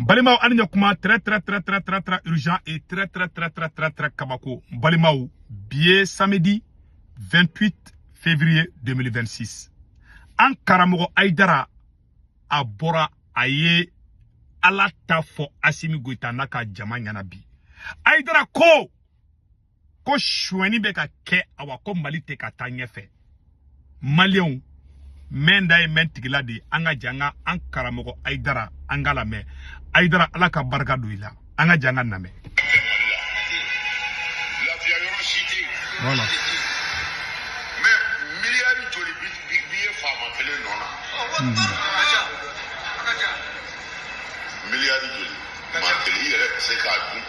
Balimao Aniyakuma, très urgent et très kabako. Balimao, billet samedi 28 février 2026. An Karamogo Aïdara Abora Aye ala tafo Assimi Goïta naka jama nyanabi. Aïdara ko shweni beka ke awa ko Mali te ka ta nyefe. Malion menda e mentigila di anga janga an Karamogo Aïdara angala me Aïdara ala ka barka douila anga janga name. La violence Voilà. Mais milliards de big billet femme kele nona. Milliards de makeli yere se ka dun.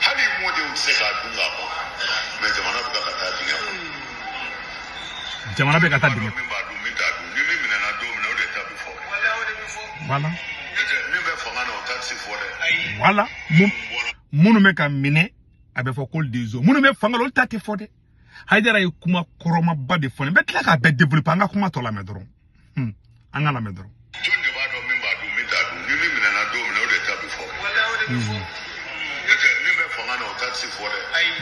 Hali mo de se ka dun ga ba. Mais jamana buka ka ta dinga. Jamana be ka ta dinga. Voilà. Voilà. Munu me ka mine abe fo kol dezo. Munu me fanga lol tate fo de. Haidara yi kuma koroma ba de fo ne. Bet la ka be développer anga kuma to la medron. Anga la medron.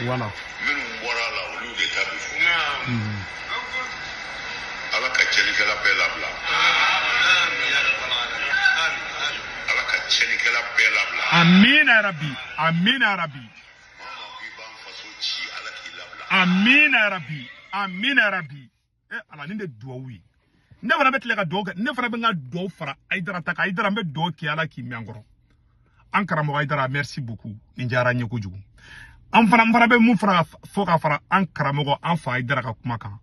Voilà. Amina Rabbi. Amina Rabbi. Amina Rabbi. Amina Rabbi. Ala ninde duawi. Ne fana betle ka doga, ne fana benga do fara Aïdara taka Aïdara me do ki ala ki miangoro. An Karamogo Aïdara merci beaucoup. Ninjara nyeko jugu. An fana be mun fara foka fara an Karamogo an fa Aïdara ka kuma kan.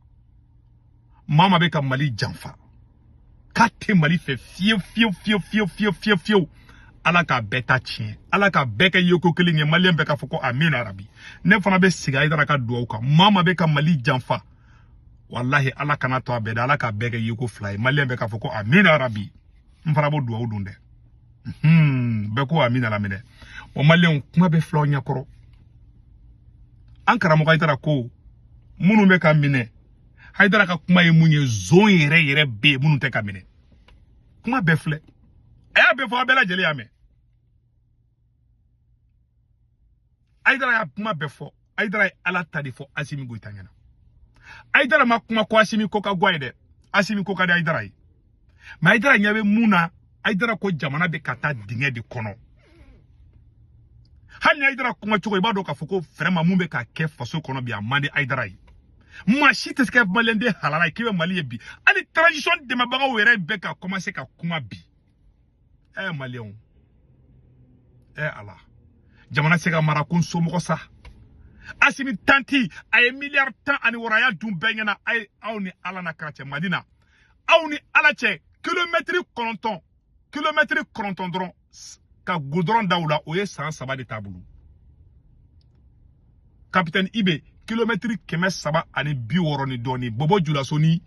Mama be ka Mali janfa. Kate Mali fe fiu. Ala ka beta chien. Ala ka beka yoko kelinge Malien beka foko Amina Rabbi. Ne fana be siga Aïdara ka duaw ka. Mama be ka Mali janfa. Wallahi ala kana to abeda ala ka beka yoko fly. Malien beka foko Amina Rabbi. Mfana bo duaw dunde. Beko Amina la mine. O Malien kuma be flo nyakoro. An Karamogo Aïdara ko munu me ka mine. Aïdara ka kuma ye munye zon yere be munu te ka mine. Kuma be fle. Aya be fo abela jeli ame. Aïdara ya kuma be fo. Aïdara ala tadi fo Assimi Goïta nyana. Aïdara ma kuma ko Assimi ko ka gwaide. Assimi ko ka de Aïdara yi. Ma Aïdara nyabe muna Aïdara ko jamana be kata dinge di kono. Hani Aïdara kuma choko ibado ka foko vraiment mumbe ka ke faso kono bi amande Aïdara yi. Machite ce que Malende halala kiwe Mali bi. Ani transition de mabaga were be ka commencer ka kuma bi. Malien. Allah. Jamana sega marakun somoko sa. Assimi tanti ay milliard tan ani waraya dum benyana ay awni ala na krache Madina. Awni ala che kilomètre konton dron ka goudron daoula oye 100 de tabulu. Capitaine Ibe kilomètre keme saba ani bi woroni doni bobo julasoni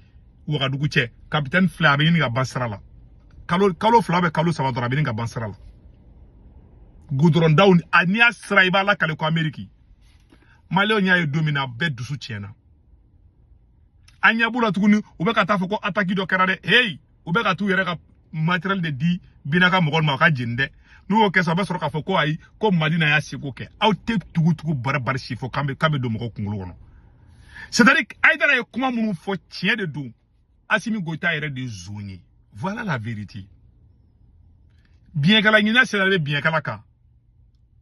wagadugu che capitaine Flabe ni ga bansrala. Kalo flabe kalo saba dora bini ga bansrala. Goudron down ania sraiba la kale ko Ameriki. Malio nya e domina be dusu tiena. Anya bula tukuni ubeka tafo ko ataki do karade hey ubeka tu yere ka matériel de di binaka mogol ma ka jinde. Nous au Kessa basoro ka foko ay ko Madina ya siko ke aw te tugu bar sifo kambe do moko kungulu wono. C'est-à-dire Aïdara e kuma munu fo tien de dou Assimi Goïta ere de zoni. Voilà la vérité. Bien kala nyina c'est bien kala ka.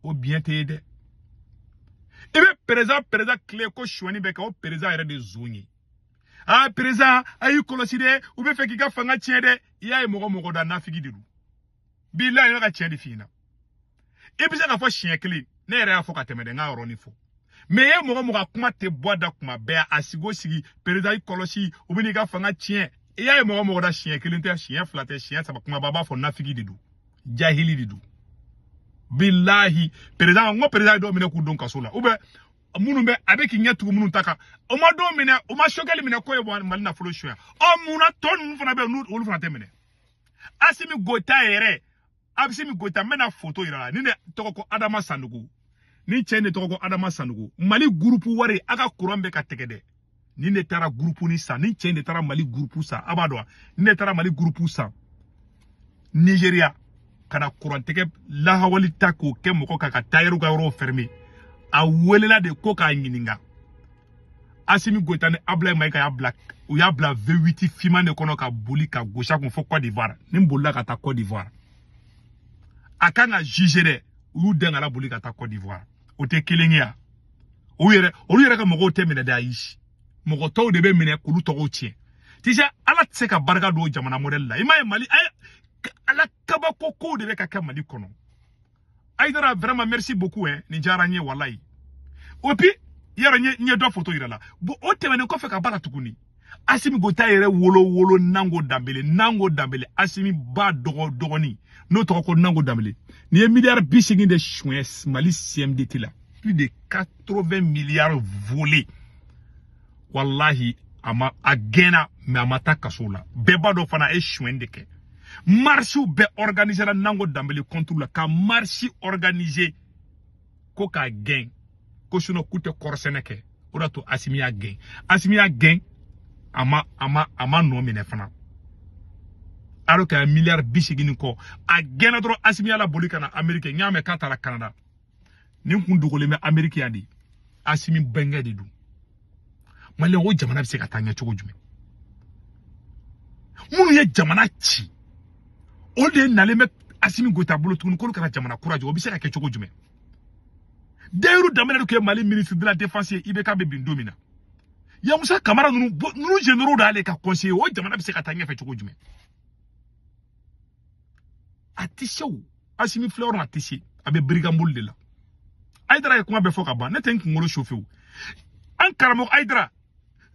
O bien te ede. Ebe présent clé ko chwani beka o présent ere de zoni. Ah présent ayi koloside ou be fe kika fanga tien de ya e moko da nafigi didu. Bila yo ka tien de fina. E bisa ka fo chien clé ne ere afo ka temede nga oroni fo. Mais ye moko kuma te boada kuma be asigo sigi présent yi kolosi ou be ni ka fanga tien ya e moko da chien clé te chien flatter chien saba kuma baba fo nafigi didu. Jahili didu. Billahi président ngo président do mine ku don kasola ou be munu be avec nyatu munu taka o ma do mine o ma shokeli mine ko e mal na folo shoya o muna ton mu fana be nu olu fana te mine Assimi Goïta ere Assimi Goïta mena photo ira ni ne toko ko Adama Sandugu ni chene toko ko Adama Sandugu Mali groupe wari aka kurambe ka tegede ni ne tara groupe ni sa ni chene tara Mali groupe sa abadwa ni ne tara Mali groupe sa Nigeria kana kurantege lahawali ta ko ke moko ka tayiru ga ro fermé a welela de ko ka nyininga Assimi Goïta ne abla maika ya black ou ya bla V8 fima ne kono ka boli ka gosha kon fo Côte d'Ivoire ni mbola ka ta Côte d'Ivoire akanga juger de ou denga la boli ka ta Côte d'Ivoire o te kelengia o yere ka mogo te mena da yish mogo to de be mena kulu to go tien tija ala tseka barga do jamana model la ima Mali ala kaba koko de be ka ka Mali kono Aïdara vraiment merci beaucoup ni jaranye wallahi opi yara nye do photo irala bo o temene ko fe ka bala tukuni Assimi Goïta yere wolo nango dambele Assimi ba dogoni no to ko nango dambele ni milliard bisigi de choues Mali CMDT là plus de 80 milliards volés wallahi ama agena me amata kasola beba do fana e chouende ke marche be organiser la nango dambele contre la ka marche organiser ko ka gain ko suno kute korseneke odato Assimi a gain ama no mine fana aro ka milliard bisigini ko a gena dro Assimi ala bolika na Amerique nyame kata la Canada nin kun dogole me Amerique yandi Assimi benga de du male o jamana bi se ka tanya chogo jume munu ye jamana ci o de nale me Assimi Goïta bolo tukun ko kana jamana courage o bi se ka ke chogo jume Deiru damene ke Mali ministre de la défense Ibeka be bindomina ya Musa Kamara nunu généraux dale ka conseiller o jamana bi se ka tanya fe chogo jume atisho Assimi fleur na tishi abe brigambul de la Aïdara kuma be foka ba neten ngolo chauffeur an karamo Aïdara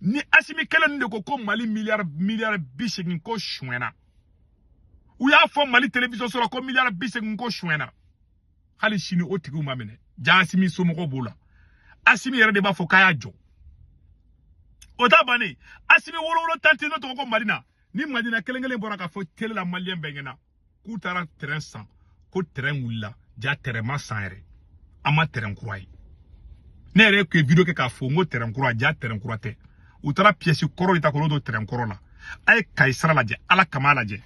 ni Assimi kelen de ko Mali milliard bisegin ko chouena ou ya fo Mali télévision sur ko milliard bisegin ko chouena hali chini o tigu mamene ja Assimi somoko bola Assimi yere de ba fo kaya jo o ta bani Assimi wolo tanti no to ko Malina ni Madina kelengelen bora ka fo tele la malien bengena ku tara terrain 100 ko terrain wula ja terrain ma sanre ama terrain croix ne re ke video ke ka fo ngo terrain croix ja terrain croix te utara pièce koro ita ko do terrain koro la ay kaisra laje ala kamala je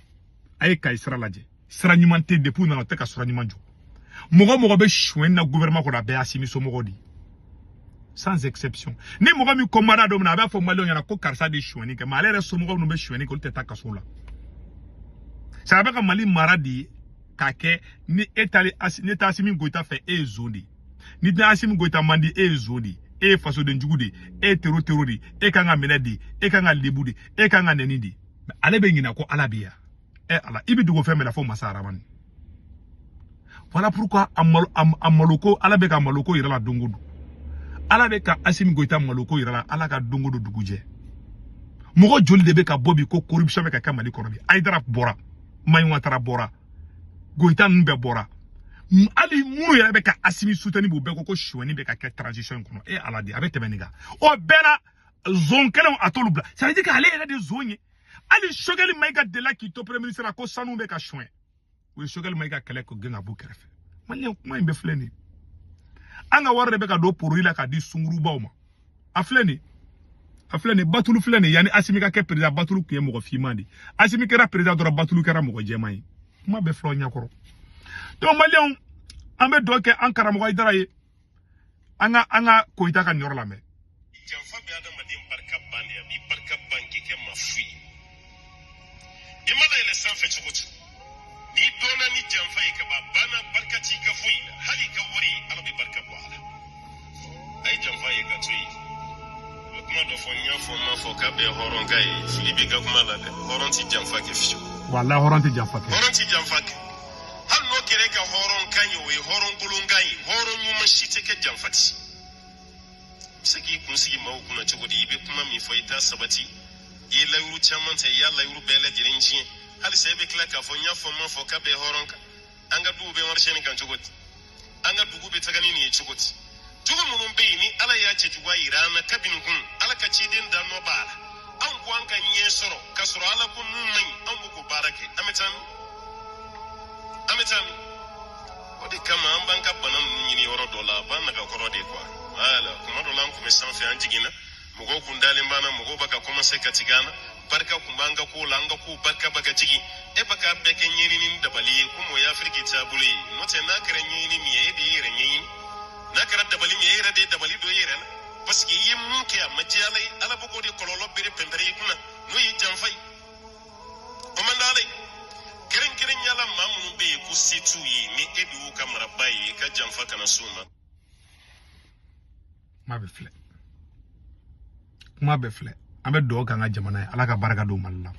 ay kaisra laje sra nyumante depuis na te ka sra nyumanjo mogo be chouen na gouvernement ko da be Assimi so mogo di sans exception ni mogo mi komara do na ba fo Mali yana ko karsa de chouen ke malere so mogo no be chouen ko te ta kasola ça ba ka Mali maradi kake ni etali ni ta Assimi Goïta fait e zoni ni ta Assimi Goïta mandi e zoni e faso de njugudi e terrori e kanga menedi e kanga libudi e kanga nenidi ale be ngina ko alabia ala ibi dugo femme la fo masara man voilà pourquoi amaloko ala be ka maloko irala dongodu ala be ka Assimi Goïta maloko irala ala ka dongodu duguje mogo joli de be ka bobi ko corruption be ka Mali korobi Aïdara bora Maywa tara bora Goïta nbe bora ali munu yere be ka Assimi soutenu bo be ko choueni be ka ke transition kono ala di abe tebeniga o bena zonkele atolu bla ça veut dire que ale yere de zonye ali shogeli maiga de la ki to premier ministre ko sanu be ka chouen o shogeli maiga kele ko genga bu kerefe malen kuma imbe fleni anga warre be ka do porila ka di sunguru bawma afleni batulu fleni yani Assimi ka ke président batulu ke mo ko fimandi Assimi kera président do batulu kera mo ko jemai kuma be flo nyakoro donc Malion ambe doke an karamo Aïdara ye anga Goïta ka nyor la me jamfa be adam madim barka bande ya bi barka banki ke mafi imana ile sanfe chukutu ni dona ni jamfa ye ka bana barka ti ka fui hali ka wori ala bi barka bala ay jamfa ye ka tui kuma do fo nya fo ma fo ka be horon kai filibi ka kuma la de horon ti jamfa ke fichu wallahi horon ti jamfa ke hanno kere ka horon kanyo we horon gulungai horon mu mashite ke jamfati saki kun sigi mawu kuna chogodi ibe kuma mi fo ita sabati ye layuru chamanta ya layuru bele direnji hali sebe kila ka fo nya fo ma fo ka be horon ka anga du be warsheni kan chogodi anga dugu be tagani ni chogodi tugu munun be ni ala ya ce tuwa irana kabin kun ala ka ci din da no bala an kuwan kan yesoro kasoro ala kun mun mai an buku barake amitan odi kama ambanka banan nyini woro dola banna ka korode kwa ala kuma dolan kuma sanfe anjigina mugo kundale mbana mugo baka kuma sai katigana barka kumanga ko langa ko barka baga jigi e baka beke nyini ni dabali ko mo ya afriki tabuli no te na kare nyini mi e de yere nyini na kare dabali mi yere de dabali do yere na parce que yim mun ke amajale ala boko de kololo bere pembere kuna no yi jamfai o mandale keren yala mamu be ku situ yi ni edu kamara bayi ka jamfa kana suma ma be fle ambe do ka nga jamana ala ka baraka do malla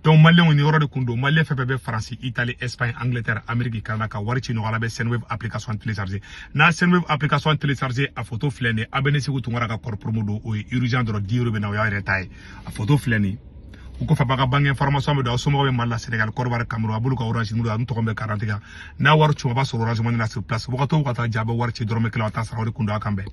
donc malien ni woro de kundo malien fe be France Italie Espagne Angleterre Amérique Canada ka wari ci no ala be Senweb application télécharger na Senweb application télécharger a photo flene abene sigu tungara ka kor promodo o urgent do diiro be na ya retay a photo flene ko fa baga bangi information be do so mo be malla Sénégal korbar Cameroun abulu ko orange mu do an to ko be 40 ga na war ci ba so orange mo na sur place ko to ko ta jabe war ci dorme kila ta sa wori kundo akambe